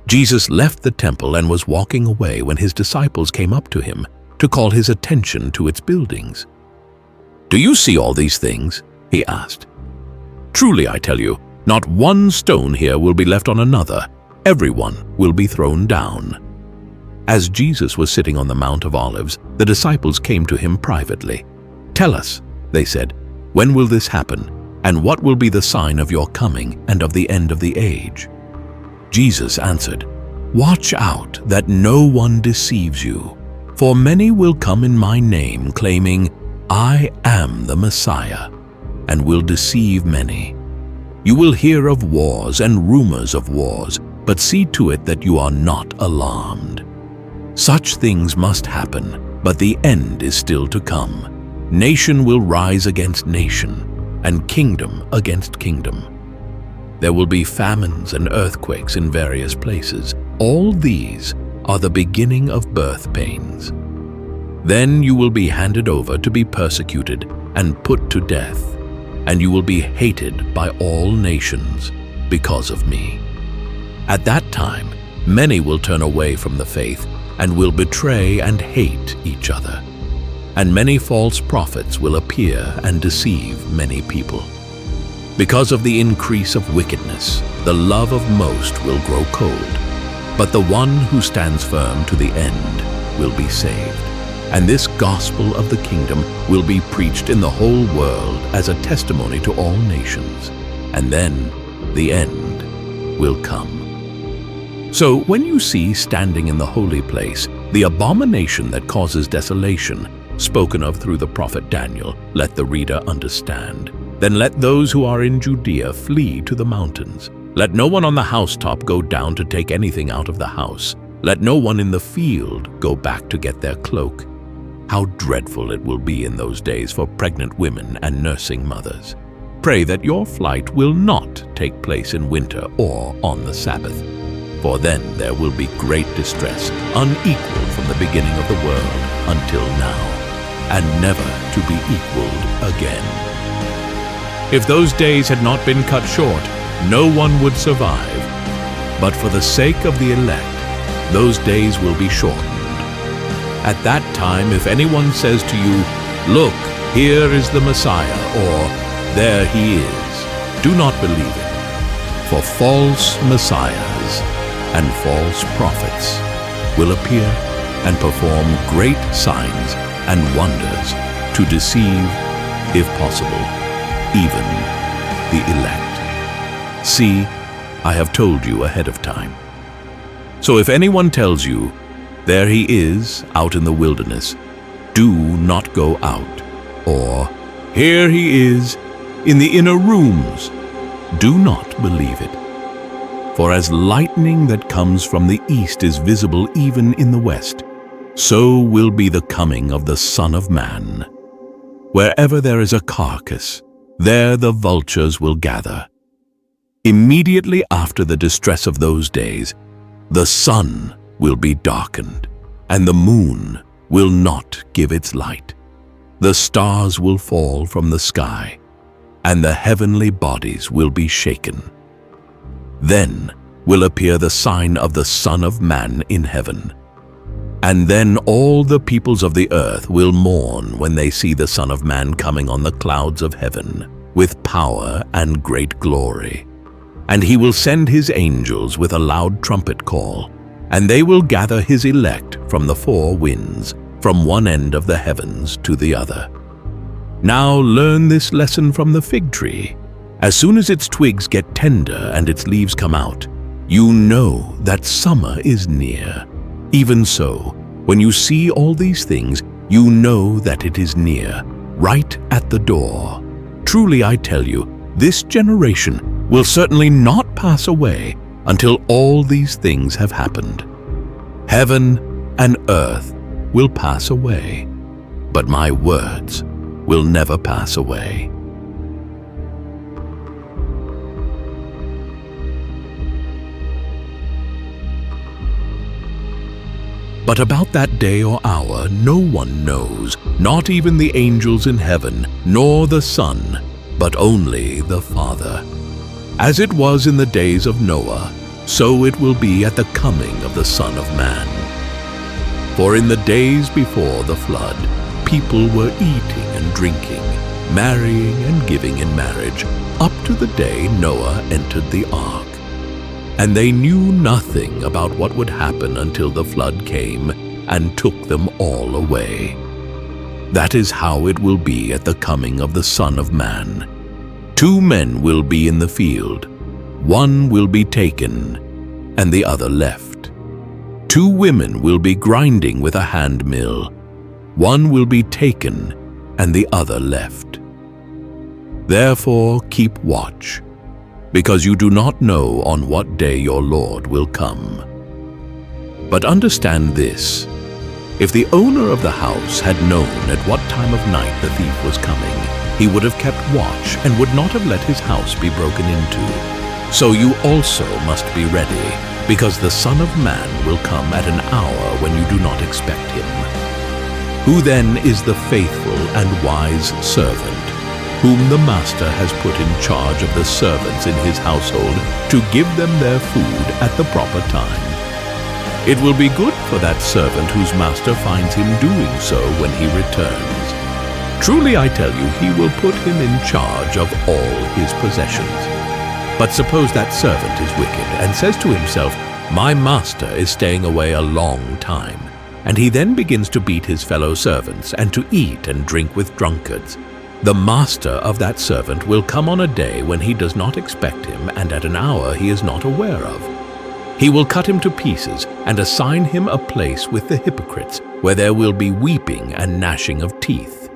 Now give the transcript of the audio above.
Jesus left the temple and was walking away when his disciples came up to him to call his attention to its buildings. "Do you see all these things?" he asked. "Truly, I tell you, not one stone here will be left on another. Everyone will be thrown down." As Jesus was sitting on the Mount of Olives, the disciples came to him privately. "Tell us," they said, "when will this happen? And what will be the sign of your coming and of the end of the age?" Jesus answered, "Watch out that no one deceives you, for many will come in my name, claiming, 'I am the Messiah,' and will deceive many. You will hear of wars and rumors of wars, but see to it that you are not alarmed. Such things must happen, but the end is still to come. Nation will rise against nation, and kingdom against kingdom. There will be famines and earthquakes in various places. All these are the beginning of birth pains. Then you will be handed over to be persecuted and put to death, and you will be hated by all nations because of me. At that time, many will turn away from the faith and will betray and hate each other. And many false prophets will appear and deceive many people. Because of the increase of wickedness, the love of most will grow cold, but the one who stands firm to the end will be saved. And this gospel of the kingdom will be preached in the whole world as a testimony to all nations, and then the end will come. So when you see standing in the holy place the abomination that causes desolation, spoken of through the prophet Daniel, let the reader understand. Then let those who are in Judea flee to the mountains. Let no one on the housetop go down to take anything out of the house. Let no one in the field go back to get their cloak. How dreadful it will be in those days for pregnant women and nursing mothers. Pray that your flight will not take place in winter or on the Sabbath, for then there will be great distress, unequaled from the beginning of the world until now, and never to be equaled again. If those days had not been cut short, no one would survive. But for the sake of the elect, those days will be shortened. At that time, if anyone says to you, "Look, here is the Messiah," or "There he is," do not believe it. For false messiahs and false prophets will appear and perform great signs and wonders to deceive, if possible, even the elect. See, I have told you ahead of time. So if anyone tells you, "There he is out in the wilderness," do not go out. Or, "Here he is in the inner rooms," do not believe it. For as lightning that comes from the east is visible even in the west, so will be the coming of the Son of Man. Wherever there is a carcass, there the vultures will gather. Immediately after the distress of those days, the sun will be darkened, and the moon will not give its light. The stars will fall from the sky, and the heavenly bodies will be shaken. Then will appear the sign of the Son of Man in heaven. And then all the peoples of the earth will mourn when they see the Son of Man coming on the clouds of heaven with power and great glory. And he will send his angels with a loud trumpet call, and they will gather his elect from the four winds, from one end of the heavens to the other. Now learn this lesson from the fig tree. As soon as its twigs get tender and its leaves come out, you know that summer is near. Even so, when you see all these things, you know that it is near, right at the door. Truly I tell you, this generation will certainly not pass away until all these things have happened. Heaven and earth will pass away, but my words will never pass away. But about that day or hour no one knows, not even the angels in heaven, nor the Son, but only the Father. As it was in the days of Noah, so it will be at the coming of the Son of Man. For in the days before the flood, people were eating and drinking, marrying and giving in marriage, up to the day Noah entered the ark. And they knew nothing about what would happen until the flood came and took them all away. That is how it will be at the coming of the Son of Man. 2 men will be in the field. One will be taken, and the other left. 2 women will be grinding with a hand mill. One will be taken, and the other left. Therefore keep watch, because you do not know on what day your Lord will come. But understand this: if the owner of the house had known at what time of night the thief was coming, he would have kept watch and would not have let his house be broken into. So you also must be ready, because the Son of Man will come at an hour when you do not expect him. Who then is the faithful and wise servant, whom the master has put in charge of the servants in his household to give them their food at the proper time? It will be good for that servant whose master finds him doing so when he returns. Truly I tell you, he will put him in charge of all his possessions. But suppose that servant is wicked and says to himself, "My master is staying away a long time," and he then begins to beat his fellow servants and to eat and drink with drunkards. The master of that servant will come on a day when he does not expect him and at an hour he is not aware of. He will cut him to pieces and assign him a place with the hypocrites, where there will be weeping and gnashing of teeth.